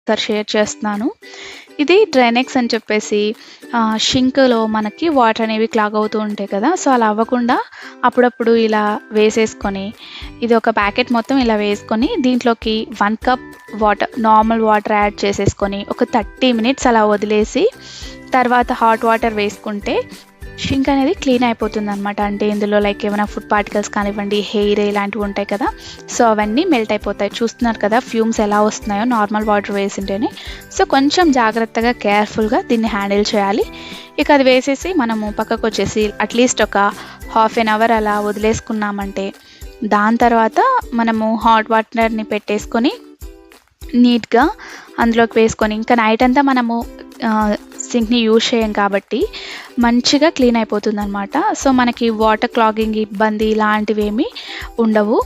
ఒకసారి షేర్ చేస్తున్నాను. ఇది డ్రైనెక్స్ అని చెప్పేసి షింక్‌లో మనకి వాటర్ అనేవి క్లాగ్ అవుతూ ఉంటాయి కదా! సో, అలా అవ్వకుండా అప్పుడప్పుడు ఇలా వేసేసుకొని, ఇది ఒక ప్యాకెట్ మొత్తం ఇలా వేసుకొని దీంట్లోకి 1 కప్ నార్మల్ వాటర్ యాడ్ చేసేసుకొని ఒక 30 మినిట్స్ అలా వదిలేసి తర్వాత హాట్ వాటర్ వేసుకుంటే షింక్ అనేది క్లీన్ అయిపోతుందనమాట. అంటే ఇందులో లైక్ ఏమైనా ఫుడ్ పార్టికల్స్ కానివ్వండి, హెయిర్ ఇలాంటివి ఉంటాయి కదా! సో, అవన్నీ మెల్ట్ అయిపోతాయి. చూస్తున్నారు కదా ఫ్యూమ్స్ ఎలా వస్తున్నాయో నార్మల్ వాటర్ వేసింటేనే. సో, కొంచెం జాగ్రత్తగా కేర్‌ఫుల్‌గా దీన్ని హ్యాండిల్ చేయాలి. ఇక అది వేసేసి మనము పక్కకొచ్చేసి అట్‌లీస్ట్ ఒక హాఫ్ ఎన్ అవర్ అలా వదిలేసుకున్నామంటే, దాని తర్వాత మనము హాట్ వాటర్‌ని పెట్టేసుకొని నీట్‌గా అందులోకి వేసుకొని, ఇంకా నైట్ అంతా మనము సింక్‌ని యూజ్ చేయం కాబట్టి మంచిగా క్లీన్ అయిపోతుందనమాట. సో, మనకి వాటర్ క్లాగింగ్ ఇబ్బంది ఇలాంటివేమీ ఉండవు.